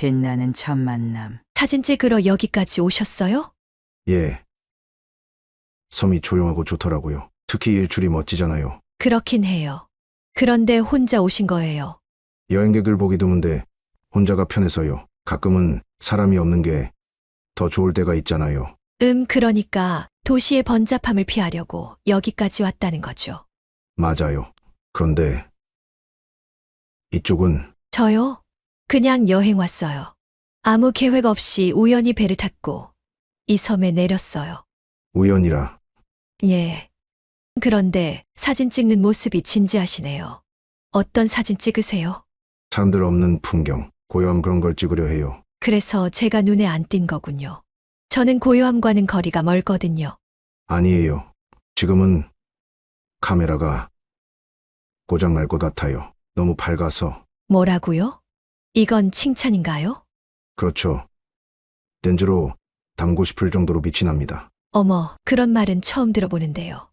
빛나는 첫 만남. 사진 찍으러 여기까지 오셨어요? 예. 섬이 조용하고 좋더라고요. 특히 일출이 멋지잖아요. 그렇긴 해요. 그런데 혼자 오신 거예요. 여행객을 보기 드문데 혼자가 편해서요. 가끔은 사람이 없는 게 더 좋을 때가 있잖아요. 그러니까 도시의 번잡함을 피하려고 여기까지 왔다는 거죠. 맞아요. 그런데 이쪽은 저요? 그냥 여행 왔어요. 아무 계획 없이 우연히 배를 탔고 이 섬에 내렸어요. 우연이라. 예. 그런데 사진 찍는 모습이 진지하시네요. 어떤 사진 찍으세요? 사람들 없는 풍경, 고요함 그런 걸 찍으려 해요. 그래서 제가 눈에 안 띈 거군요. 저는 고요함과는 거리가 멀거든요. 아니에요. 지금은 카메라가 고장 날 것 같아요. 너무 밝아서. 뭐라고요? 이건 칭찬인가요? 그렇죠. 렌즈로 담고 싶을 정도로 빛이 납니다. 어머, 그런 말은 처음 들어보는데요.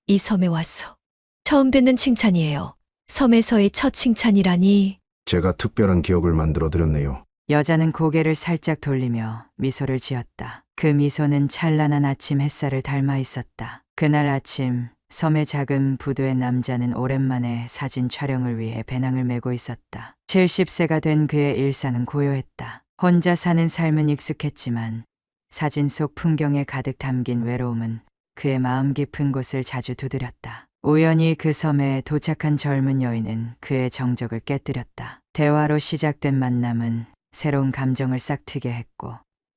이 섬에 와서. 처음 듣는 칭찬이에요. 섬에서의 첫 칭찬이라니. 제가 특별한 기억을 만들어 드렸네요. 여자는 고개를 살짝 돌리며 미소를 지었다. 그 미소는 찬란한 아침 햇살을 닮아 있었다. 그날 아침 섬의 작은 부두의 남자는 오랜만에 사진 촬영을 위해 배낭을 메고 있었다. 70세가 된 그의 일상은 고요했다. 혼자 사는 삶은 익숙했지만 사진 속 풍경에 가득 담긴 외로움은 그의 마음 깊은 곳을 자주 두드렸다. 우연히 그 섬에 도착한 젊은 여인은 그의 정적을 깨뜨렸다. 대화로 시작된 만남은 새로운 감정을 싹트게 했고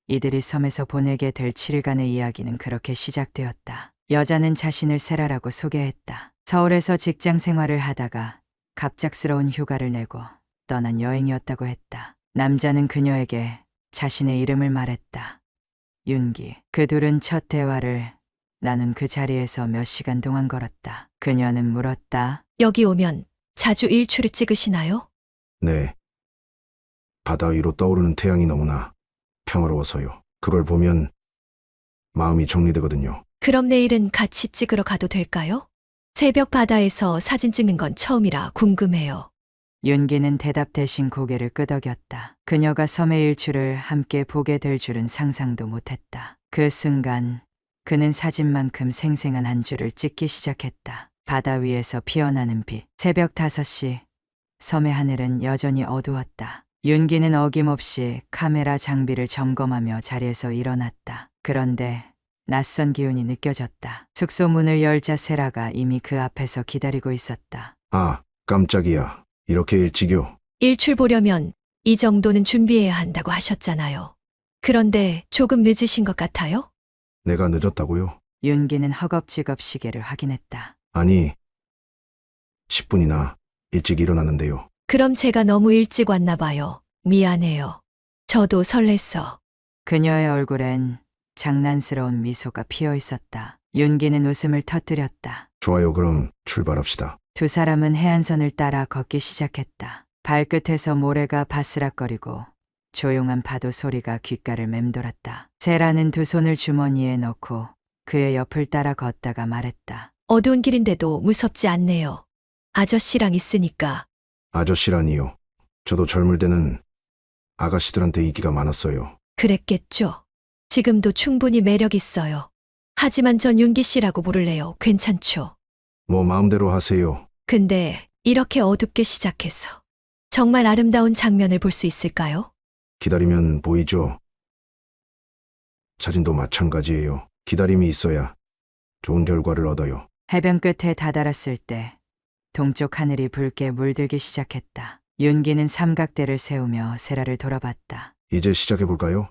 이들이 섬에서 보내게 될 7일간의 이야기는 그렇게 시작되었다. 여자는 자신을 세라라고 소개했다. 서울에서 직장 생활을 하다가 갑작스러운 휴가를 내고 떠난 여행이었다고 했다. 남자는 그녀에게 자신의 이름을 말했다. 윤기. 그 둘은 첫 대화를 나눈 그 자리에서 몇 시간 동안 걸었다. 그녀는 물었다. 여기 오면 자주 일출을 찍으시나요? 네. 바다 위로 떠오르는 태양이 너무나 평화로워서요. 그걸 보면 마음이 정리되거든요. 그럼 내일은 같이 찍으러 가도 될까요? 새벽 바다에서 사진 찍는 건 처음이라 궁금해요. 윤기는 대답 대신 고개를 끄덕였다. 그녀가 섬의 일출을 함께 보게 될 줄은 상상도 못했다. 그 순간 그는 사진만큼 생생한 한 줄을 찍기 시작했다. 바다 위에서 피어나는 빛. 새벽 5시. 섬의 하늘은 여전히 어두웠다. 윤기는 어김없이 카메라 장비를 점검하며 자리에서 일어났다. 그런데 낯선 기운이 느껴졌다. 숙소 문을 열자 세라가 이미 그 앞에서 기다리고 있었다. 아, 깜짝이야. 이렇게 일찍이요? 일출 보려면 이 정도는 준비해야 한다고 하셨잖아요. 그런데 조금 늦으신 것 같아요? 내가 늦었다고요? 윤기는 허겁지겁 시계를 확인했다. 아니, 10분이나 일찍 일어났는데요. 그럼 제가 너무 일찍 왔나 봐요. 미안해요. 저도 설렜어. 그녀의 얼굴엔 장난스러운 미소가 피어 있었다. 윤기는 웃음을 터뜨렸다. 좋아요, 그럼 출발합시다. 두 사람은 해안선을 따라 걷기 시작했다. 발끝에서 모래가 바스락거리고 조용한 파도 소리가 귓가를 맴돌았다. 세라는 두 손을 주머니에 넣고 그의 옆을 따라 걷다가 말했다. 어두운 길인데도 무섭지 않네요. 아저씨랑 있으니까. 아저씨라니요. 저도 젊을 때는 아가씨들한테 인기가 많았어요. 그랬겠죠. 지금도 충분히 매력 있어요. 하지만 전 윤기 씨라고 부를래요. 괜찮죠? 뭐 마음대로 하세요. 근데 이렇게 어둡게 시작해서 정말 아름다운 장면을 볼 수 있을까요? 기다리면 보이죠? 사진도 마찬가지예요. 기다림이 있어야 좋은 결과를 얻어요. 해변 끝에 다다랐을 때 동쪽 하늘이 붉게 물들기 시작했다. 윤기는 삼각대를 세우며 세라를 돌아봤다. 이제 시작해볼까요?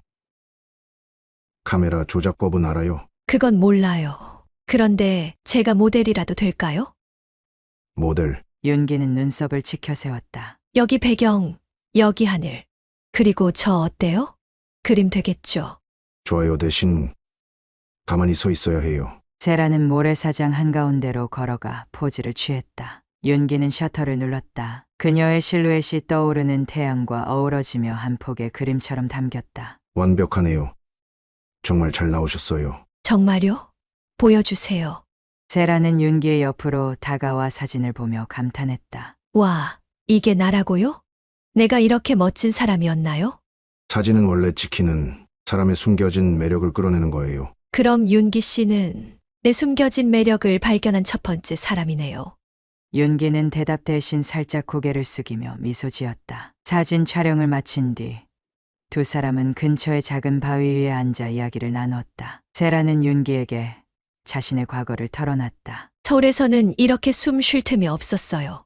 카메라 조작법은 알아요? 그건 몰라요. 그런데 제가 모델이라도 될까요? 모델. 윤기는 눈썹을 치켜 세웠다. 여기 배경, 여기 하늘. 그리고 저 어때요? 그림 되겠죠? 좋아요. 대신 가만히 서 있어야 해요. 세라는 모래사장 한가운데로 걸어가 포즈를 취했다. 윤기는 셔터를 눌렀다. 그녀의 실루엣이 떠오르는 태양과 어우러지며 한 폭의 그림처럼 담겼다. 완벽하네요. 정말 잘 나오셨어요. 정말요? 보여주세요. 세라는 윤기의 옆으로 다가와 사진을 보며 감탄했다. 와, 이게 나라고요? 내가 이렇게 멋진 사람이었나요? 사진은 원래 지키는 사람의 숨겨진 매력을 끌어내는 거예요. 그럼 윤기 씨는 내 숨겨진 매력을 발견한 첫 번째 사람이네요. 윤기는 대답 대신 살짝 고개를 숙이며 미소 지었다. 사진 촬영을 마친 뒤 두 사람은 근처의 작은 바위 위에 앉아 이야기를 나누었다. 세라는 윤기에게 자신의 과거를 털어놨다. 서울에서는 이렇게 숨 쉴 틈이 없었어요.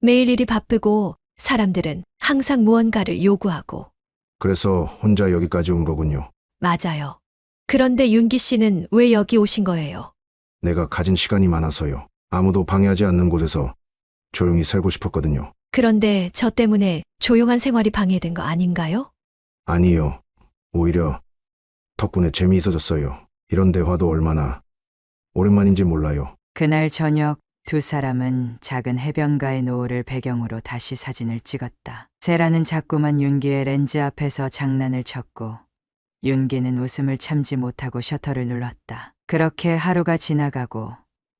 매일 일이 바쁘고 사람들은 항상 무언가를 요구하고. 그래서 혼자 여기까지 온 거군요. 맞아요. 그런데 윤기 씨는 왜 여기 오신 거예요? 내가 가진 시간이 많아서요. 아무도 방해하지 않는 곳에서 조용히 살고 싶었거든요. 그런데 저 때문에 조용한 생활이 방해된 거 아닌가요? 아니요. 오히려 덕분에 재미있어졌어요. 이런 대화도 얼마나 오랜만인지 몰라요. 그날 저녁 두 사람은 작은 해변가의 노을을 배경으로 다시 사진을 찍었다. 세라는 자꾸만 윤기의 렌즈 앞에서 장난을 쳤고 윤기는 웃음을 참지 못하고 셔터를 눌렀다. 그렇게 하루가 지나가고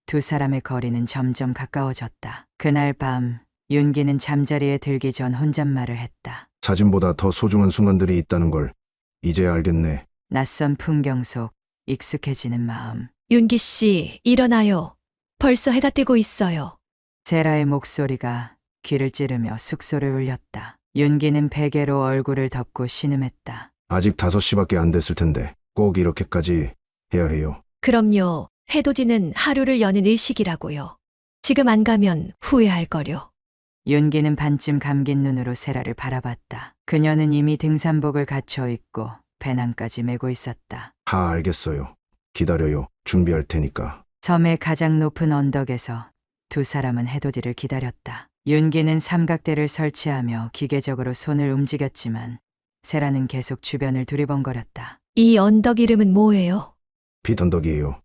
두 사람의 거리는 점점 가까워졌다. 그날 밤 윤기는 잠자리에 들기 전 혼잣말을 했다. 사진보다 더 소중한 순간들이 있다는 걸 이제야 알겠네. 낯선 풍경 속 익숙해지는 마음. 윤기 씨, 일어나요. 벌써 해가 뜨고 있어요. 세라의 목소리가 귀를 찌르며 숙소를 울렸다. 윤기는 베개로 얼굴을 덮고 신음했다. 아직 5시밖에 안 됐을 텐데 꼭 이렇게까지 해야 해요. 그럼요. 해돋이는 하루를 여는 의식이라고요. 지금 안 가면 후회할 거려. 윤기는 반쯤 감긴 눈으로 세라를 바라봤다. 그녀는 이미 등산복을 갖춰 입고 배낭까지 메고 있었다. 알겠어요. 기다려요. 준비할 테니까. 섬의 가장 높은 언덕에서 두 사람은 해돋이를 기다렸다. 윤기는 삼각대를 설치하며 기계적으로 손을 움직였지만 세라는 계속 주변을 두리번거렸다. 이 언덕 이름은 뭐예요? 빛 언덕이에요.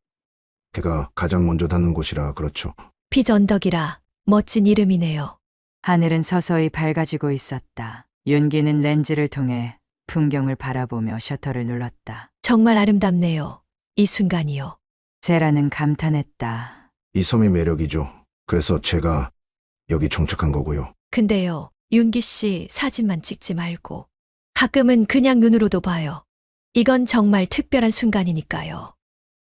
걔가 가장 먼저 닿는 곳이라 그렇죠. 빛 언덕이라 멋진 이름이네요. 하늘은 서서히 밝아지고 있었다. 윤기는 렌즈를 통해 풍경을 바라보며 셔터를 눌렀다. 정말 아름답네요. 이 순간이요. 세라는 감탄했다. 이 섬의 매력이죠. 그래서 제가 여기 정착한 거고요. 근데요, 윤기 씨 사진만 찍지 말고 가끔은 그냥 눈으로도 봐요. 이건 정말 특별한 순간이니까요.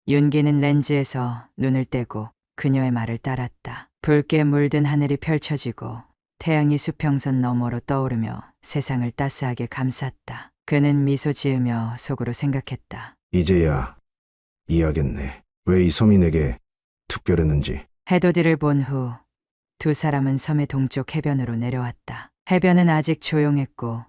윤기는 렌즈에서 눈을 떼고 그녀의 말을 따랐다. 붉게 물든 하늘이 펼쳐지고 태양이 수평선 너머로 떠오르며 세상을 따스하게 감쌌다. 그는 미소 지으며 속으로 생각했다. 이제야 이해하겠네. 왜 이 섬이 내게 특별했는지. 해돋이를 본 후 두 사람은 섬의 동쪽 해변으로 내려왔다. 해변은 아직 조용했고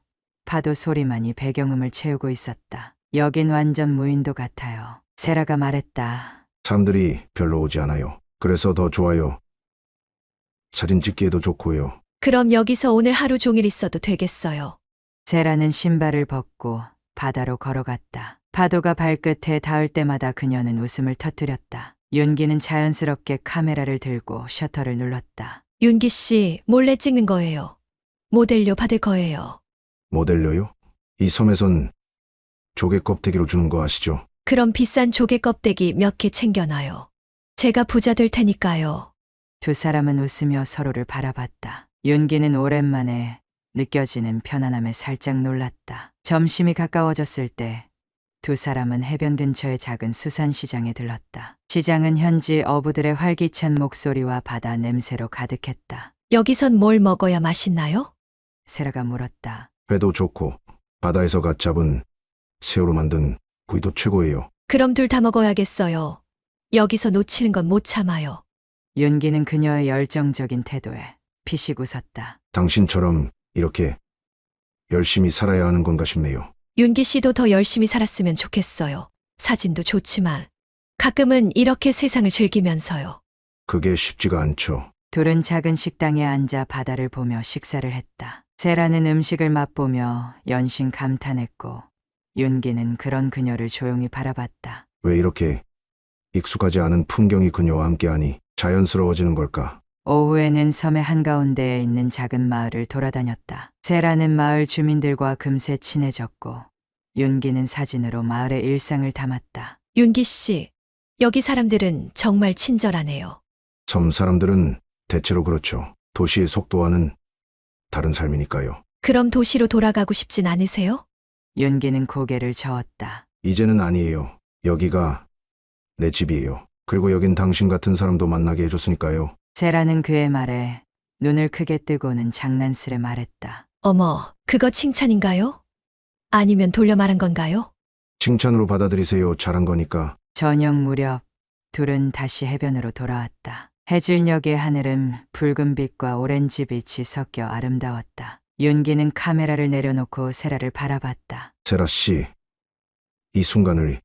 파도 소리만이 배경음을 채우고 있었다. 여긴 완전 무인도 같아요. 세라가 말했다. 사람들이 별로 오지 않아요. 그래서 더 좋아요. 사진 찍기에도 좋고요. 그럼 여기서 오늘 하루 종일 있어도 되겠어요. 세라는 신발을 벗고 바다로 걸어갔다. 파도가 발끝에 닿을 때마다 그녀는 웃음을 터뜨렸다. 윤기는 자연스럽게 카메라를 들고 셔터를 눌렀다. 윤기 씨 몰래 찍는 거예요. 모델료 받을 거예요. 모델료요? 이 섬에선 조개 껍데기로 주는 거 아시죠? 그럼 비싼 조개 껍데기 몇 개 챙겨놔요. 제가 부자 될 테니까요. 두 사람은 웃으며 서로를 바라봤다. 윤기는 오랜만에 느껴지는 편안함에 살짝 놀랐다. 점심이 가까워졌을 때 두 사람은 해변 근처의 작은 수산시장에 들렀다. 시장은 현지 어부들의 활기찬 목소리와 바다 냄새로 가득했다. 여기선 뭘 먹어야 맛있나요? 세라가 물었다. 회도 좋고 바다에서 갓 잡은 새우로 만든 구이도 최고예요. 그럼 둘 다 먹어야겠어요. 여기서 놓치는 건 못 참아요. 윤기는 그녀의 열정적인 태도에 피식 웃었다. 당신처럼 이렇게 열심히 살아야 하는 건가 싶네요. 윤기 씨도 더 열심히 살았으면 좋겠어요. 사진도 좋지만 가끔은 이렇게 세상을 즐기면서요. 그게 쉽지가 않죠. 둘은 작은 식당에 앉아 바다를 보며 식사를 했다. 세라는 음식을 맛보며 연신 감탄했고 윤기는 그런 그녀를 조용히 바라봤다. 왜 이렇게 익숙하지 않은 풍경이 그녀와 함께하니 자연스러워지는 걸까? 오후에는 섬의 한가운데에 있는 작은 마을을 돌아다녔다. 세라는 마을 주민들과 금세 친해졌고 윤기는 사진으로 마을의 일상을 담았다. 윤기 씨, 여기 사람들은 정말 친절하네요. 섬 사람들은 대체로 그렇죠. 도시의 속도와는 다른 삶이니까요. 그럼 도시로 돌아가고 싶진 않으세요? 윤기는 고개를 저었다. 이제는 아니에요. 여기가 내 집이에요. 그리고 여긴 당신 같은 사람도 만나게 해줬으니까요. 세라는 그의 말에 눈을 크게 뜨고는 장난스레 말했다. 어머, 그거 칭찬인가요? 아니면 돌려 말한 건가요? 칭찬으로 받아들이세요. 잘한 거니까. 저녁 무렵 둘은 다시 해변으로 돌아왔다. 해질녘의 하늘은 붉은빛과 오렌지빛이 섞여 아름다웠다. 윤기는 카메라를 내려놓고 세라를 바라봤다. 세라 씨, 이 순간을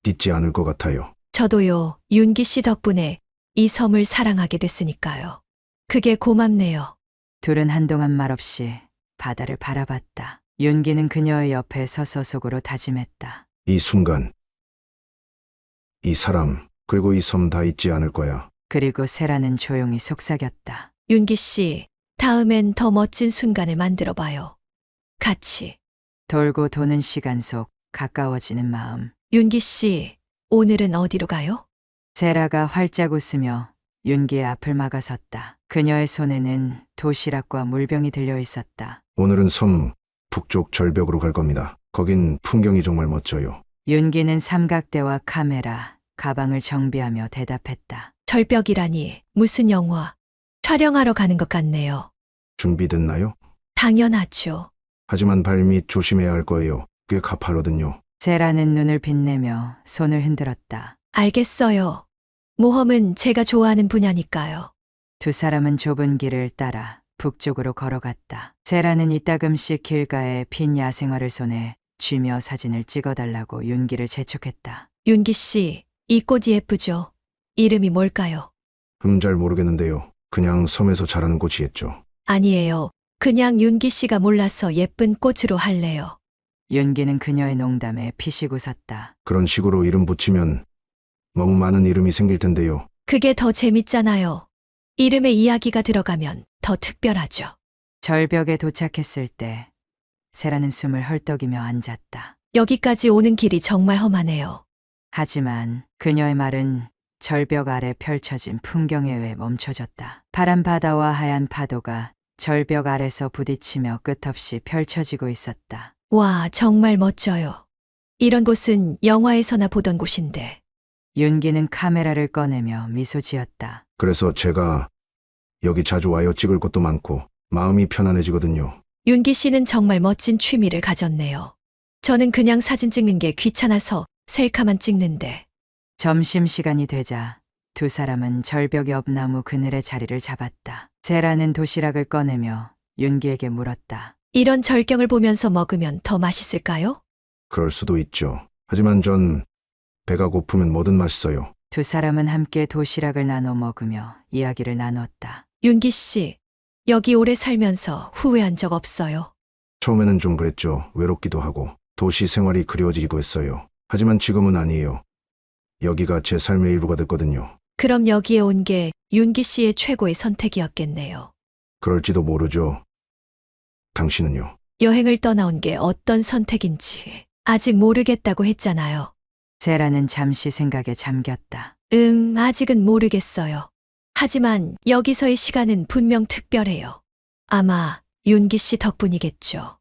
잊지 않을 것 같아요. 저도요, 윤기 씨 덕분에 이 섬을 사랑하게 됐으니까요. 그게 고맙네요. 둘은 한동안 말없이 바다를 바라봤다. 윤기는 그녀의 옆에 서서 속으로 다짐했다. 이 순간, 이 사람, 그리고 이 섬 다 잊지 않을 거야. 그리고 세라는 조용히 속삭였다. 윤기 씨, 다음엔 더 멋진 순간을 만들어 봐요. 같이. 돌고 도는 시간 속 가까워지는 마음. 윤기 씨, 오늘은 어디로 가요? 세라가 활짝 웃으며 윤기의 앞을 막아섰다. 그녀의 손에는 도시락과 물병이 들려 있었다. 오늘은 섬 북쪽 절벽으로 갈 겁니다. 거긴 풍경이 정말 멋져요. 윤기는 삼각대와 카메라, 가방을 정비하며 대답했다. 절벽이라니 무슨 영화. 촬영하러 가는 것 같네요. 준비됐나요? 당연하죠. 하지만 발밑 조심해야 할 거예요. 꽤 가파르거든요. 세라는 눈을 빛내며 손을 흔들었다. 알겠어요. 모험은 제가 좋아하는 분야니까요. 두 사람은 좁은 길을 따라 북쪽으로 걸어갔다. 세라는 이따금씩 길가에 핀 야생화를 손에 쥐며 사진을 찍어달라고 윤기를 재촉했다. 윤기 씨, 이 꽃이 예쁘죠? 이름이 뭘까요? 잘 모르겠는데요. 그냥 섬에서 자라는 꽃이겠죠. 아니에요. 그냥 윤기 씨가 몰라서 예쁜 꽃으로 할래요. 윤기는 그녀의 농담에 피식 웃었다. 그런 식으로 이름 붙이면 너무 많은 이름이 생길 텐데요. 그게 더 재밌잖아요. 이름에 이야기가 들어가면 더 특별하죠. 절벽에 도착했을 때 세라는 숨을 헐떡이며 앉았다. 여기까지 오는 길이 정말 험하네요. 하지만 그녀의 말은 절벽 아래 펼쳐진 풍경에 의해 멈춰졌다. 파란 바다와 하얀 파도가 절벽 아래서 부딪히며 끝없이 펼쳐지고 있었다. 와, 정말 멋져요. 이런 곳은 영화에서나 보던 곳인데. 윤기는 카메라를 꺼내며 미소 지었다. 그래서 제가 여기 자주 와요. 찍을 것도 많고 마음이 편안해지거든요. 윤기 씨는 정말 멋진 취미를 가졌네요. 저는 그냥 사진 찍는 게 귀찮아서 셀카만 찍는데. 점심시간이 되자 두 사람은 절벽 옆 나무 그늘에 자리를 잡았다. 세라는 도시락을 꺼내며 윤기에게 물었다. 이런 절경을 보면서 먹으면 더 맛있을까요? 그럴 수도 있죠. 하지만 전 배가 고프면 뭐든 맛있어요. 두 사람은 함께 도시락을 나눠 먹으며 이야기를 나눴다. 윤기 씨, 여기 오래 살면서 후회한 적 없어요? 처음에는 좀 그랬죠. 외롭기도 하고 도시 생활이 그리워지기도 했어요. 하지만 지금은 아니에요. 여기가 제 삶의 일부가 됐거든요. 그럼 여기에 온 게 윤기 씨의 최고의 선택이었겠네요. 그럴지도 모르죠. 당신은요? 여행을 떠나온 게 어떤 선택인지 아직 모르겠다고 했잖아요. 세라는 잠시 생각에 잠겼다. 아직은 모르겠어요. 하지만 여기서의 시간은 분명 특별해요. 아마 윤기 씨 덕분이겠죠.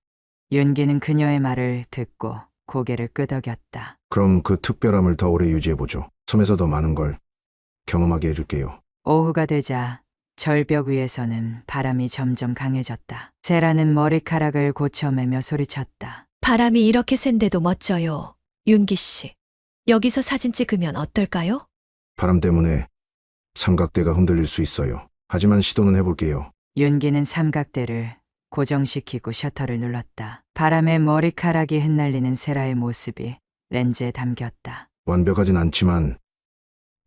윤기는 그녀의 말을 듣고 고개를 끄덕였다. 그럼 그 특별함을 더 오래 유지해보죠. 섬에서 더 많은 걸 경험하게 해줄게요. 오후가 되자 절벽 위에서는 바람이 점점 강해졌다. 세라는 머리카락을 고쳐매며 소리쳤다. 바람이 이렇게 센데도 멋져요. 윤기 씨. 여기서 사진 찍으면 어떨까요? 바람 때문에 삼각대가 흔들릴 수 있어요. 하지만 시도는 해볼게요. 윤기는 삼각대를 고정시키고 셔터를 눌렀다. 바람에 머리카락이 흩날리는 세라의 모습이 렌즈에 담겼다. 완벽하진 않지만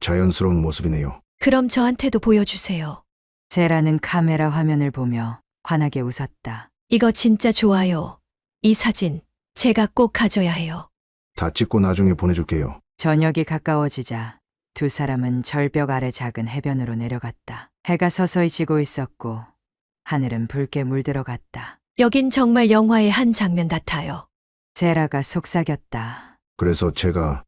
자연스러운 모습이네요. 그럼 저한테도 보여주세요. 세라는 카메라 화면을 보며 환하게 웃었다. 이거 진짜 좋아요. 이 사진 제가 꼭 가져야 해요. 다 찍고 나중에 보내줄게요. 저녁이 가까워지자 두 사람은 절벽 아래 작은 해변으로 내려갔다. 해가 서서히 지고 있었고 하늘은 붉게 물들어갔다. 여긴 정말 영화의 한 장면 같아요. 세라가 속삭였다. 그래서 제가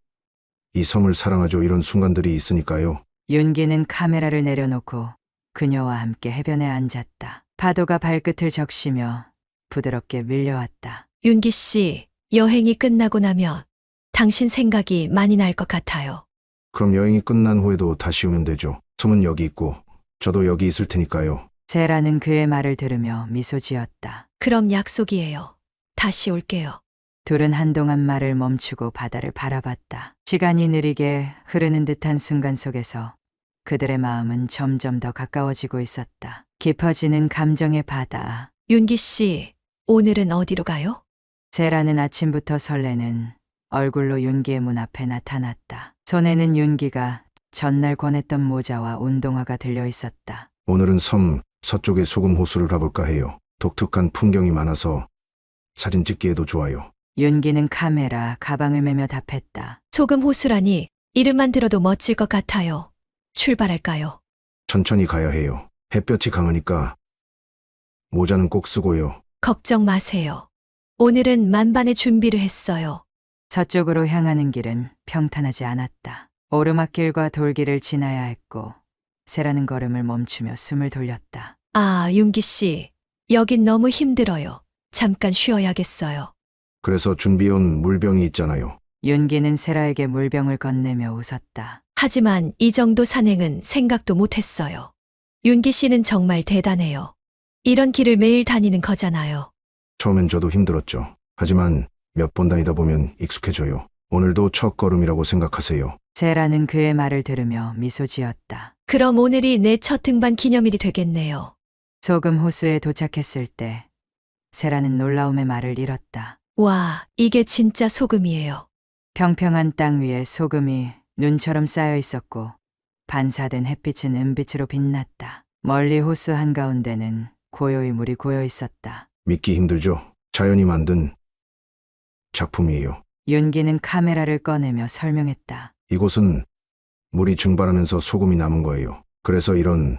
이 섬을 사랑하죠. 이런 순간들이 있으니까요. 윤기는 카메라를 내려놓고 그녀와 함께 해변에 앉았다. 파도가 발끝을 적시며 부드럽게 밀려왔다. 윤기 씨, 여행이 끝나고 나면 당신 생각이 많이 날 것 같아요. 그럼 여행이 끝난 후에도 다시 오면 되죠. 섬은 여기 있고 저도 여기 있을 테니까요. 세라는 그의 말을 들으며 미소 지었다. 그럼 약속이에요. 다시 올게요. 둘은 한동안 말을 멈추고 바다를 바라봤다. 시간이 느리게 흐르는 듯한 순간 속에서 그들의 마음은 점점 더 가까워지고 있었다. 깊어지는 감정의 바다. 윤기 씨, 오늘은 어디로 가요? 세라는 아침부터 설레는 얼굴로 윤기의 문 앞에 나타났다. 손에는 윤기가 전날 권했던 모자와 운동화가 들려 있었다. 오늘은 섬 서쪽의 소금 호수를 가볼까 해요. 독특한 풍경이 많아서 사진 찍기에도 좋아요. 윤기는 카메라, 가방을 메며 답했다. 소금 호수라니 이름만 들어도 멋질 것 같아요. 출발할까요? 천천히 가야 해요. 햇볕이 강하니까 모자는 꼭 쓰고요. 걱정 마세요. 오늘은 만반의 준비를 했어요. 서쪽으로 향하는 길은 평탄하지 않았다. 오르막길과 돌길을 지나야 했고 세라는 걸음을 멈추며 숨을 돌렸다. 아, 윤기 씨, 여긴 너무 힘들어요. 잠깐 쉬어야겠어요. 그래서 준비해온 물병이 있잖아요. 윤기는 세라에게 물병을 건네며 웃었다. 하지만 이 정도 산행은 생각도 못했어요. 윤기 씨는 정말 대단해요. 이런 길을 매일 다니는 거잖아요. 처음엔 저도 힘들었죠. 하지만 몇 번 다니다 보면 익숙해져요. 오늘도 첫 걸음이라고 생각하세요. 세라는 그의 말을 들으며 미소 지었다. 그럼 오늘이 내 첫 등반 기념일이 되겠네요. 소금 호수에 도착했을 때 세라는 놀라움의 말을 잃었다. 와, 이게 진짜 소금이에요. 평평한 땅 위에 소금이 눈처럼 쌓여 있었고 반사된 햇빛은 은빛으로 빛났다. 멀리 호수 한가운데는 고요히 물이 고여 있었다. 믿기 힘들죠? 자연이 만든 작품이에요. 윤기는 카메라를 꺼내며 설명했다. 이곳은 물이 증발하면서 소금이 남은 거예요. 그래서 이런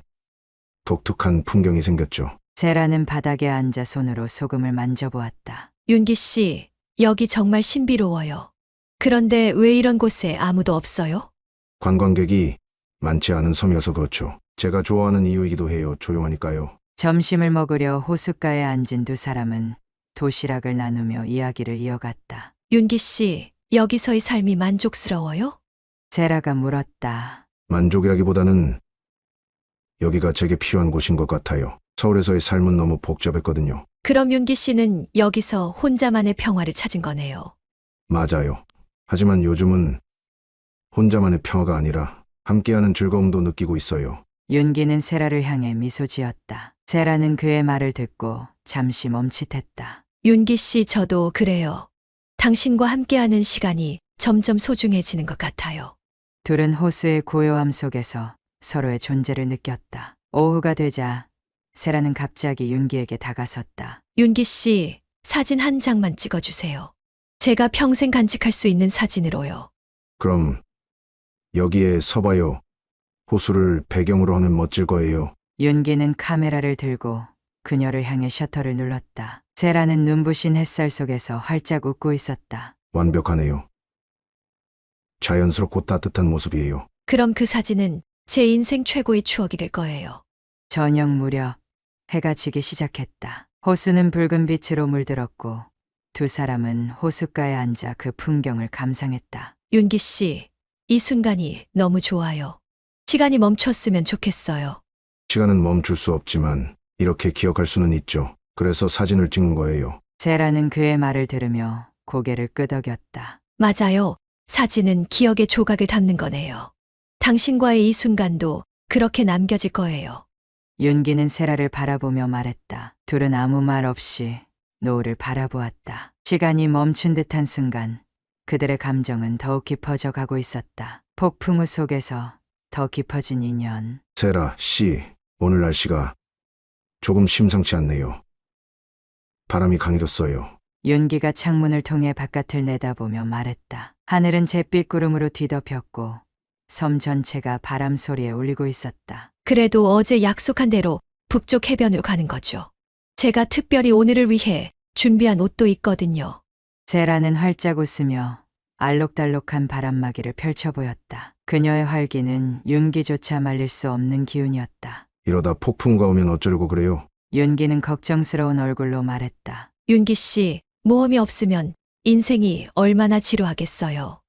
독특한 풍경이 생겼죠. 세라는 바닥에 앉아 손으로 소금을 만져보았다. 윤기 씨, 여기 정말 신비로워요. 그런데 왜 이런 곳에 아무도 없어요? 관광객이 많지 않은 섬이어서 그렇죠. 제가 좋아하는 이유이기도 해요. 조용하니까요. 점심을 먹으려 호숫가에 앉은 두 사람은 도시락을 나누며 이야기를 이어갔다. 윤기 씨, 여기서의 삶이 만족스러워요? 세라가 물었다. 만족이라기보다는 여기가 제게 필요한 곳인 것 같아요. 서울에서의 삶은 너무 복잡했거든요. 그럼 윤기 씨는 여기서 혼자만의 평화를 찾은 거네요. 맞아요. 하지만 요즘은 혼자만의 평화가 아니라 함께하는 즐거움도 느끼고 있어요. 윤기는 세라를 향해 미소 지었다. 세라는 그의 말을 듣고 잠시 멈칫했다. 윤기 씨, 저도 그래요. 당신과 함께하는 시간이 점점 소중해지는 것 같아요. 둘은 호수의 고요함 속에서 서로의 존재를 느꼈다. 오후가 되자 세라는 갑자기 윤기에게 다가섰다. 윤기 씨, 사진 한 장만 찍어주세요. 제가 평생 간직할 수 있는 사진으로요. 그럼 여기에 서봐요. 호수를 배경으로 하면 멋질 거예요. 윤기는 카메라를 들고 그녀를 향해 셔터를 눌렀다. 세라는 눈부신 햇살 속에서 활짝 웃고 있었다. 완벽하네요. 자연스럽고 따뜻한 모습이에요. 그럼 그 사진은 제 인생 최고의 추억이 될 거예요. 저녁 무렵 해가 지기 시작했다. 호수는 붉은 빛으로 물들었고 두 사람은 호숫가에 앉아 그 풍경을 감상했다. 윤기 씨, 이 순간이 너무 좋아요. 시간이 멈췄으면 좋겠어요. 시간은 멈출 수 없지만 이렇게 기억할 수는 있죠. 그래서 사진을 찍는 거예요. 세라는 그의 말을 들으며 고개를 끄덕였다. 맞아요. 사진은 기억의 조각을 담는 거네요. 당신과의 이 순간도 그렇게 남겨질 거예요. 윤기는 세라를 바라보며 말했다. 둘은 아무 말 없이 노을을 바라보았다. 시간이 멈춘 듯한 순간 그들의 감정은 더욱 깊어져 가고 있었다. 폭풍우 속에서 더 깊어진 인연. 세라 씨, 오늘 날씨가 조금 심상치 않네요. 바람이 강해졌어요. 윤기가 창문을 통해 바깥을 내다보며 말했다. 하늘은 잿빛 구름으로 뒤덮였고 섬 전체가 바람 소리에 울리고 있었다. 그래도 어제 약속한 대로 북쪽 해변으로 가는 거죠. 제가 특별히 오늘을 위해 준비한 옷도 있거든요. 세라는 활짝 웃으며 알록달록한 바람막이를 펼쳐 보였다. 그녀의 활기는 윤기조차 말릴 수 없는 기운이었다. 이러다 폭풍과 오면 어쩌려고 그래요? 윤기는 걱정스러운 얼굴로 말했다. 윤기 씨, 모험이 없으면 인생이 얼마나 지루하겠어요.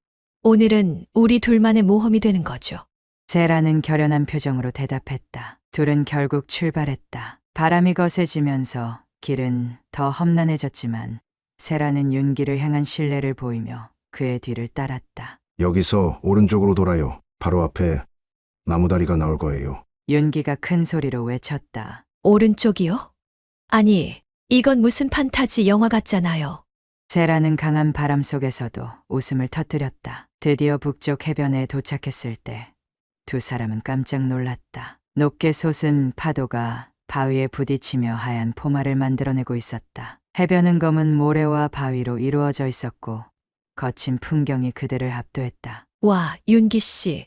오늘은 우리 둘만의 모험이 되는 거죠. 세라는 결연한 표정으로 대답했다. 둘은 결국 출발했다. 바람이 거세지면서 길은 더 험난해졌지만 세라는 윤기를 향한 신뢰를 보이며 그의 뒤를 따랐다. 여기서 오른쪽으로 돌아요. 바로 앞에 나무다리가 나올 거예요. 윤기가 큰 소리로 외쳤다. 오른쪽이요? 아니, 이건 무슨 판타지 영화 같잖아요. 세라는 강한 바람 속에서도 웃음을 터뜨렸다. 드디어 북쪽 해변에 도착했을 때 두 사람은 깜짝 놀랐다. 높게 솟은 파도가 바위에 부딪히며 하얀 포마를 만들어내고 있었다. 해변은 검은 모래와 바위로 이루어져 있었고 거친 풍경이 그들을 압도했다. 와, 윤기 씨.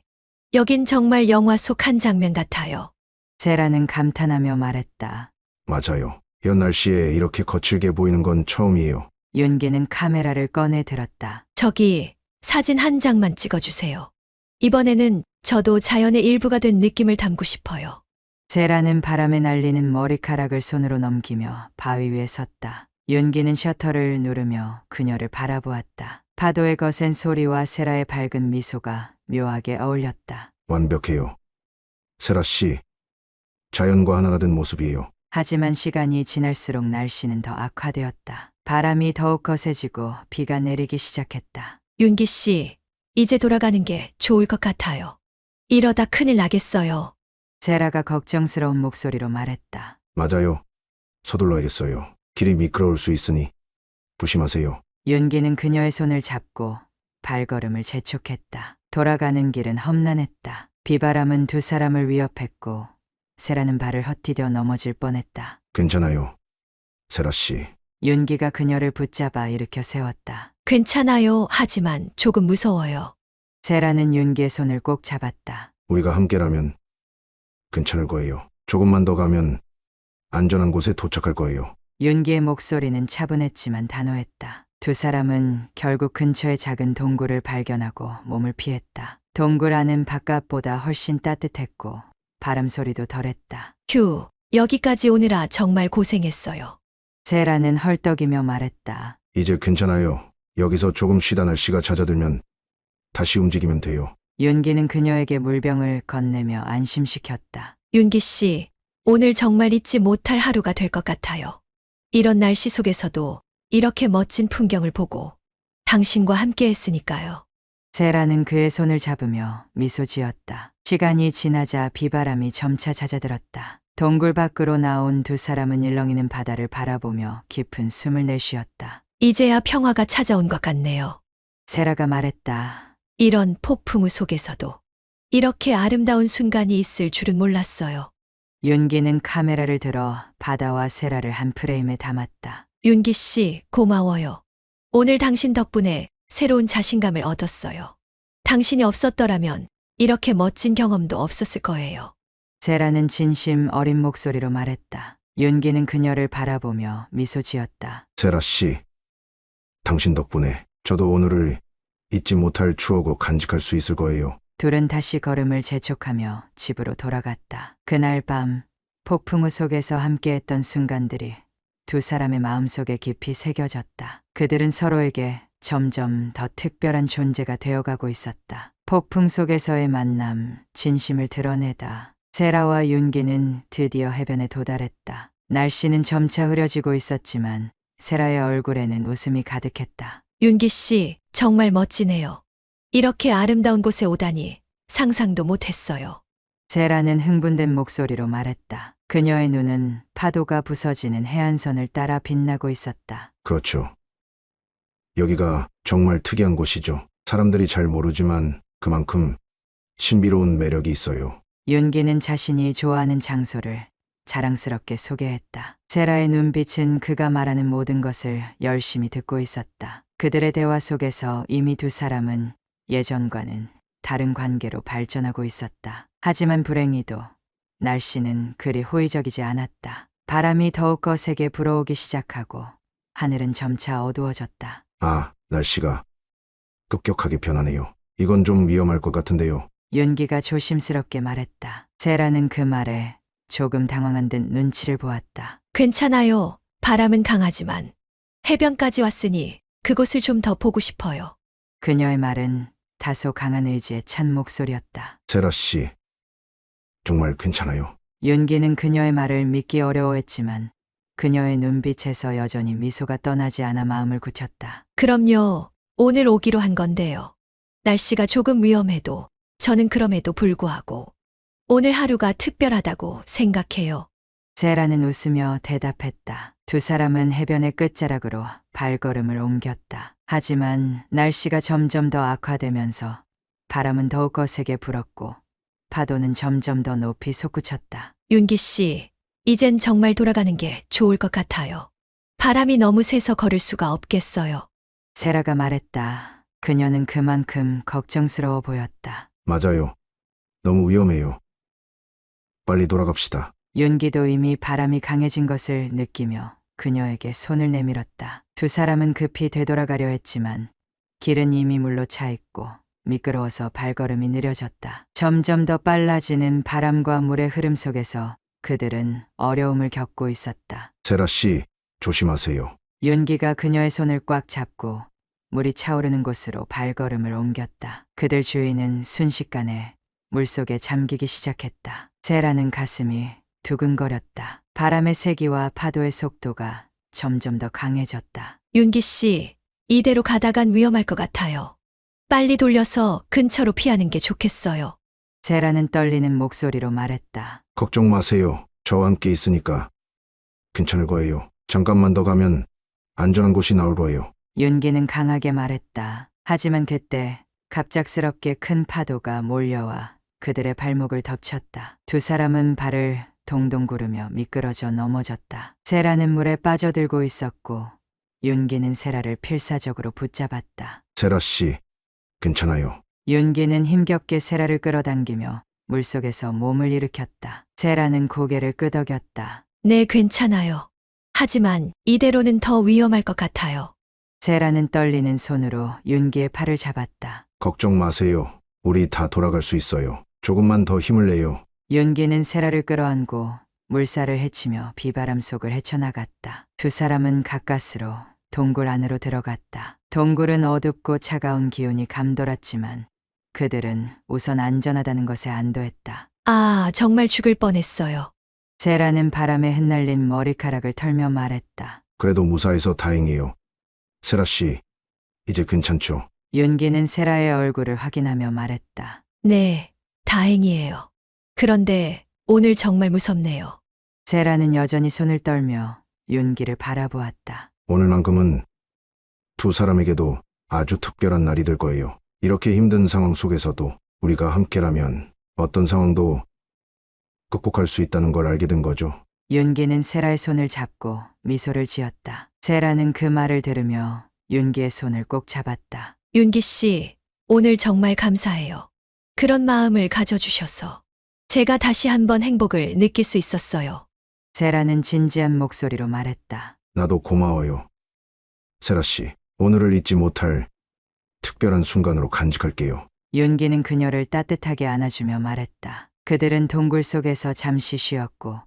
여긴 정말 영화 속 한 장면 같아요. 세라는 감탄하며 말했다. 맞아요. 이런 날씨에 이렇게 거칠게 보이는 건 처음이에요. 윤기는 카메라를 꺼내 들었다. 저기, 사진 한 장만 찍어주세요. 이번에는 저도 자연의 일부가 된 느낌을 담고 싶어요. 세라는 바람에 날리는 머리카락을 손으로 넘기며 바위 위에 섰다. 윤기는 셔터를 누르며 그녀를 바라보았다. 파도의 거센 소리와 세라의 밝은 미소가 묘하게 어울렸다. 완벽해요. 세라 씨, 자연과 하나가 된 모습이에요. 하지만 시간이 지날수록 날씨는 더 악화되었다. 바람이 더욱 거세지고 비가 내리기 시작했다. 윤기 씨, 이제 돌아가는 게 좋을 것 같아요. 이러다 큰일 나겠어요. 세라가 걱정스러운 목소리로 말했다. 맞아요. 서둘러야겠어요. 길이 미끄러울 수 있으니 조심하세요. 윤기는 그녀의 손을 잡고 발걸음을 재촉했다. 돌아가는 길은 험난했다. 비바람은 두 사람을 위협했고 세라는 발을 헛디뎌 넘어질 뻔했다. 괜찮아요. 세라 씨, 윤기가 그녀를 붙잡아 일으켜 세웠다. 괜찮아요. 하지만 조금 무서워요. 세라는 윤기의 손을 꼭 잡았다. 우리가 함께라면 괜찮을 거예요. 조금만 더 가면 안전한 곳에 도착할 거예요. 윤기의 목소리는 차분했지만 단호했다. 두 사람은 결국 근처의 작은 동굴을 발견하고 몸을 피했다. 동굴 안은 바깥보다 훨씬 따뜻했고 바람 소리도 덜했다. 휴, 여기까지 오느라 정말 고생했어요. 세라는 헐떡이며 말했다. 이제 괜찮아요. 여기서 조금 쉬다 날씨가 잦아들면 다시 움직이면 돼요. 윤기는 그녀에게 물병을 건네며 안심시켰다. 윤기 씨, 오늘 정말 잊지 못할 하루가 될 것 같아요. 이런 날씨 속에서도 이렇게 멋진 풍경을 보고 당신과 함께 했으니까요. 세라는 그의 손을 잡으며 미소 지었다. 시간이 지나자 비바람이 점차 잦아들었다. 동굴 밖으로 나온 두 사람은 일렁이는 바다를 바라보며 깊은 숨을 내쉬었다. 이제야 평화가 찾아온 것 같네요. 세라가 말했다. 이런 폭풍우 속에서도 이렇게 아름다운 순간이 있을 줄은 몰랐어요. 윤기는 카메라를 들어 바다와 세라를 한 프레임에 담았다. 윤기 씨, 고마워요. 오늘 당신 덕분에 새로운 자신감을 얻었어요. 당신이 없었더라면 이렇게 멋진 경험도 없었을 거예요. 세라는 진심 어린 목소리로 말했다. 윤기는 그녀를 바라보며 미소 지었다. 세라 씨, 당신 덕분에 저도 오늘을 잊지 못할 추억을 간직할 수 있을 거예요. 둘은 다시 걸음을 재촉하며 집으로 돌아갔다. 그날 밤 폭풍우 속에서 함께했던 순간들이 두 사람의 마음속에 깊이 새겨졌다. 그들은 서로에게 점점 더 특별한 존재가 되어가고 있었다. 폭풍 속에서의 만남, 진심을 드러내다. 세라와 윤기는 드디어 해변에 도달했다. 날씨는 점차 흐려지고 있었지만 세라의 얼굴에는 웃음이 가득했다. 윤기 씨, 정말 멋지네요. 이렇게 아름다운 곳에 오다니 상상도 못했어요. 세라는 흥분된 목소리로 말했다. 그녀의 눈은 파도가 부서지는 해안선을 따라 빛나고 있었다. 그렇죠. 여기가 정말 특이한 곳이죠. 사람들이 잘 모르지만 그만큼 신비로운 매력이 있어요. 윤기는 자신이 좋아하는 장소를 자랑스럽게 소개했다. 세라의 눈빛은 그가 말하는 모든 것을 열심히 듣고 있었다. 그들의 대화 속에서 이미 두 사람은 예전과는 다른 관계로 발전하고 있었다. 하지만 불행히도 날씨는 그리 호의적이지 않았다. 바람이 더욱 거세게 불어오기 시작하고 하늘은 점차 어두워졌다. 아, 날씨가 급격하게 변하네요. 이건 좀 위험할 것 같은데요. 윤기가 조심스럽게 말했다. 세라는 그 말에 조금 당황한 듯 눈치를 보았다. 괜찮아요. 바람은 강하지만 해변까지 왔으니 그곳을 좀 더 보고 싶어요. 그녀의 말은 다소 강한 의지의 찬 목소리였다. 세라 씨, 정말 괜찮아요. 윤기는 그녀의 말을 믿기 어려워했지만 그녀의 눈빛에서 여전히 미소가 떠나지 않아 마음을 굳혔다. 그럼요. 오늘 오기로 한 건데요. 날씨가 조금 위험해도 저는 그럼에도 불구하고 오늘 하루가 특별하다고 생각해요. 세라는 웃으며 대답했다. 두 사람은 해변의 끝자락으로 발걸음을 옮겼다. 하지만 날씨가 점점 더 악화되면서 바람은 더욱 거세게 불었고 파도는 점점 더 높이 솟구쳤다. 윤기 씨, 이젠 정말 돌아가는 게 좋을 것 같아요. 바람이 너무 세서 걸을 수가 없겠어요. 세라가 말했다. 그녀는 그만큼 걱정스러워 보였다. 맞아요. 너무 위험해요. 빨리 돌아갑시다. 윤기도 이미 바람이 강해진 것을 느끼며 그녀에게 손을 내밀었다. 두 사람은 급히 되돌아가려 했지만 길은 이미 물로 차 있고 미끄러워서 발걸음이 느려졌다. 점점 더 빨라지는 바람과 물의 흐름 속에서 그들은 어려움을 겪고 있었다. 세라 씨, 조심하세요. 윤기가 그녀의 손을 꽉 잡고 물이 차오르는 곳으로 발걸음을 옮겼다. 그들 주위는 순식간에 물속에 잠기기 시작했다. 세라는 가슴이 두근거렸다. 바람의 세기와 파도의 속도가 점점 더 강해졌다. 윤기 씨, 이대로 가다간 위험할 것 같아요. 빨리 돌려서 근처로 피하는 게 좋겠어요. 세라는 떨리는 목소리로 말했다. 걱정 마세요. 저와 함께 있으니까 괜찮을 거예요. 잠깐만 더 가면 안전한 곳이 나올 거예요. 윤기는 강하게 말했다. 하지만 그때 갑작스럽게 큰 파도가 몰려와 그들의 발목을 덮쳤다. 두 사람은 발을 동동 구르며 미끄러져 넘어졌다. 세라는 물에 빠져들고 있었고 윤기는 세라를 필사적으로 붙잡았다. 세라 씨, 괜찮아요. 윤기는 힘겹게 세라를 끌어당기며 물속에서 몸을 일으켰다. 세라는 고개를 끄덕였다. 네, 괜찮아요. 하지만 이대로는 더 위험할 것 같아요. 세라는 떨리는 손으로 윤기의 팔을 잡았다. 걱정 마세요. 우리 다 돌아갈 수 있어요. 조금만 더 힘을 내요. 윤기는 세라를 끌어안고 물살을 헤치며 비바람 속을 헤쳐나갔다. 두 사람은 가까스로 동굴 안으로 들어갔다. 동굴은 어둡고 차가운 기운이 감돌았지만 그들은 우선 안전하다는 것에 안도했다. 아, 정말 죽을 뻔했어요. 세라는 바람에 흩날린 머리카락을 털며 말했다. 그래도 무사해서 다행이에요. 세라 씨, 이제 괜찮죠? 윤기는 세라의 얼굴을 확인하며 말했다. 네, 다행이에요. 그런데 오늘 정말 무섭네요. 세라는 여전히 손을 떨며 윤기를 바라보았다. 오늘만큼은 두 사람에게도 아주 특별한 날이 될 거예요. 이렇게 힘든 상황 속에서도 우리가 함께라면 어떤 상황도 극복할 수 있다는 걸 알게 된 거죠. 윤기는 세라의 손을 잡고 미소를 지었다. 세라는 그 말을 들으며 윤기의 손을 꼭 잡았다. 윤기 씨, 오늘 정말 감사해요. 그런 마음을 가져주셔서 제가 다시 한번 행복을 느낄 수 있었어요. 세라는 진지한 목소리로 말했다. 나도 고마워요. 세라 씨, 오늘을 잊지 못할 특별한 순간으로 간직할게요. 윤기는 그녀를 따뜻하게 안아주며 말했다. 그들은 동굴 속에서 잠시 쉬었고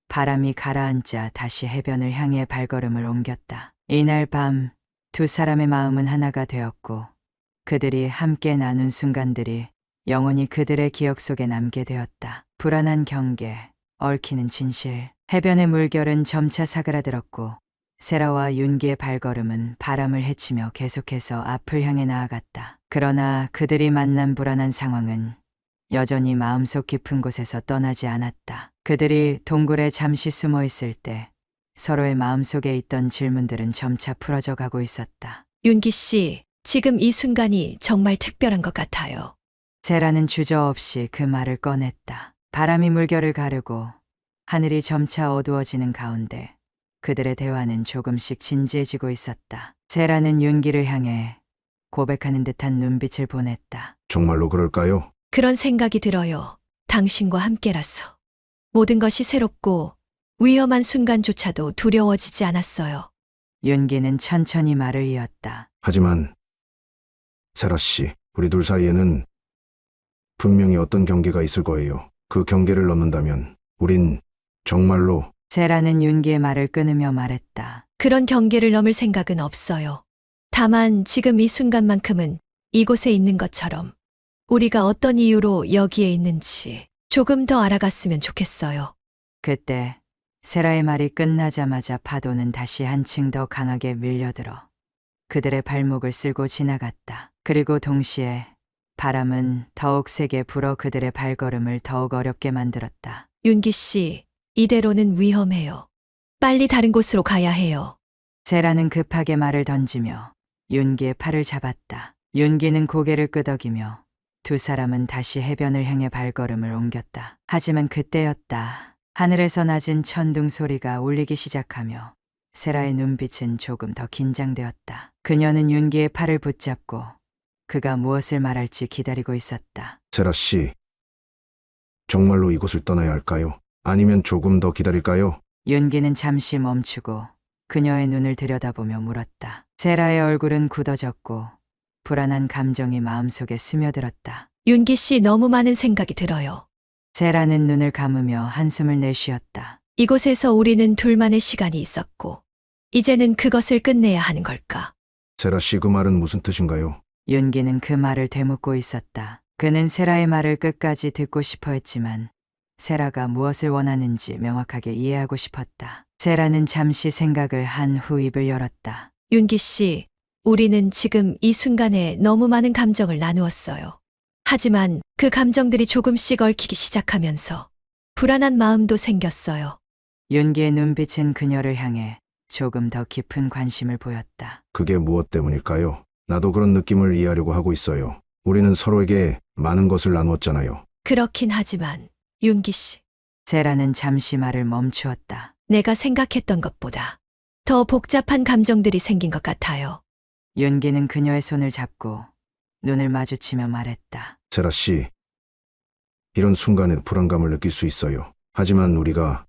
바람이 가라앉자 다시 해변을 향해 발걸음을 옮겼다. 이날 밤 두 사람의 마음은 하나가 되었고 그들이 함께 나눈 순간들이 영원히 그들의 기억 속에 남게 되었다. 불안한 경계, 얽히는 진실. 해변의 물결은 점차 사그라들었고 세라와 윤기의 발걸음은 바람을 헤치며 계속해서 앞을 향해 나아갔다. 그러나 그들이 만난 불안한 상황은 여전히 마음속 깊은 곳에서 떠나지 않았다. 그들이 동굴에 잠시 숨어 있을 때 서로의 마음속에 있던 질문들은 점차 풀어져 가고 있었다. 윤기 씨, 지금 이 순간이 정말 특별한 것 같아요. 세라는 주저없이 그 말을 꺼냈다. 바람이 물결을 가르고 하늘이 점차 어두워지는 가운데 그들의 대화는 조금씩 진지해지고 있었다. 세라는 윤기를 향해 고백하는 듯한 눈빛을 보냈다. 정말로 그럴까요? 그런 생각이 들어요. 당신과 함께라서. 모든 것이 새롭고 위험한 순간조차도 두려워지지 않았어요. 윤기는 천천히 말을 이었다. 하지만 세라 씨, 우리 둘 사이에는 분명히 어떤 경계가 있을 거예요. 그 경계를 넘는다면 우린 정말로 세라는 윤기의 말을 끊으며 말했다. 그런 경계를 넘을 생각은 없어요. 다만 지금 이 순간만큼은 이곳에 있는 것처럼 우리가 어떤 이유로 여기에 있는지 조금 더 알아갔으면 좋겠어요. 그때 세라의 말이 끝나자마자 파도는 다시 한층 더 강하게 밀려들어 그들의 발목을 쓸고 지나갔다. 그리고 동시에 바람은 더욱 세게 불어 그들의 발걸음을 더욱 어렵게 만들었다. 윤기 씨, 이대로는 위험해요. 빨리 다른 곳으로 가야 해요. 세라는 급하게 말을 던지며 윤기의 팔을 잡았다. 윤기는 고개를 끄덕이며 두 사람은 다시 해변을 향해 발걸음을 옮겼다. 하지만 그때였다. 하늘에서 낮은 천둥 소리가 울리기 시작하며 세라의 눈빛은 조금 더 긴장되었다. 그녀는 윤기의 팔을 붙잡고 그가 무엇을 말할지 기다리고 있었다. 세라 씨, 정말로 이곳을 떠나야 할까요? 아니면 조금 더 기다릴까요? 윤기는 잠시 멈추고 그녀의 눈을 들여다보며 물었다. 세라의 얼굴은 굳어졌고 불안한 감정이 마음속에 스며들었다. 윤기 씨 너무 많은 생각이 들어요. 세라는 눈을 감으며 한숨을 내쉬었다. 이곳에서 우리는 둘만의 시간이 있었고 이제는 그것을 끝내야 하는 걸까? 세라 씨, 그 말은 무슨 뜻인가요? 윤기는 그 말을 되묻고 있었다. 그는 세라의 말을 끝까지 듣고 싶어 했지만 세라가 무엇을 원하는지 명확하게 이해하고 싶었다. 세라는 잠시 생각을 한 후 입을 열었다. 윤기 씨, 우리는 지금 이 순간에 너무 많은 감정을 나누었어요. 하지만 그 감정들이 조금씩 얽히기 시작하면서 불안한 마음도 생겼어요. 윤기의 눈빛은 그녀를 향해 조금 더 깊은 관심을 보였다. 그게 무엇 때문일까요? 나도 그런 느낌을 이해하려고 하고 있어요. 우리는 서로에게 많은 것을 나누었잖아요. 그렇긴 하지만 윤기 씨, 세라는 잠시 말을 멈추었다. 내가 생각했던 것보다 더 복잡한 감정들이 생긴 것 같아요. 윤기는 그녀의 손을 잡고 눈을 마주치며 말했다. 세라 씨, 이런 순간에 불안감을 느낄 수 있어요. 하지만 우리가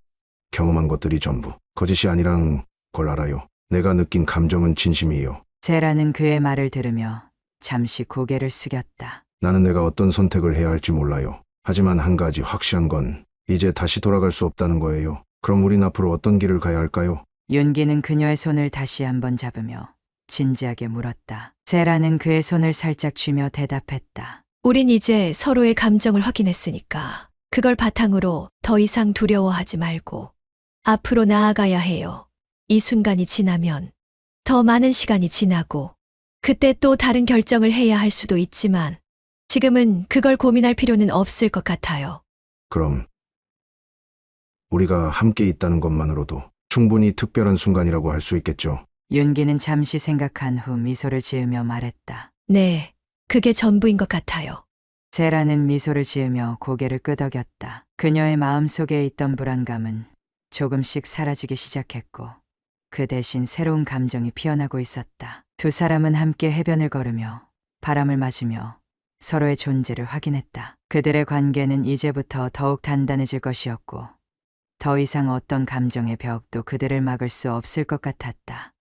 경험한 것들이 전부 거짓이 아니란 걸 알아요. 내가 느낀 감정은 진심이에요. 세라는 그의 말을 들으며 잠시 고개를 숙였다. 나는 내가 어떤 선택을 해야 할지 몰라요. 하지만 한 가지 확실한 건 이제 다시 돌아갈 수 없다는 거예요. 그럼 우린 앞으로 어떤 길을 가야 할까요? 윤기는 그녀의 손을 다시 한번 잡으며 진지하게 물었다. 세라는 그의 손을 살짝 쥐며 대답했다. 우린 이제 서로의 감정을 확인했으니까 그걸 바탕으로 더 이상 두려워하지 말고 앞으로 나아가야 해요. 이 순간이 지나면 더 많은 시간이 지나고 그때 또 다른 결정을 해야 할 수도 있지만 지금은 그걸 고민할 필요는 없을 것 같아요. 그럼 우리가 함께 있다는 것만으로도 충분히 특별한 순간이라고 할 수 있겠죠. 윤기는 잠시 생각한 후 미소를 지으며 말했다. 네, 그게 전부인 것 같아요. 세라는 미소를 지으며 고개를 끄덕였다. 그녀의 마음속에 있던 불안감은 조금씩 사라지기 시작했고 그 대신 새로운 감정이 피어나고 있었다. 두 사람은 함께 해변을 걸으며 바람을 맞으며 서로의 존재를 확인했다. 그들의 관계는 이제부터 더욱 단단해질 것이었고 더 이상 어떤 감정의 벽도 그들을 막을 수 없을 것 같았다.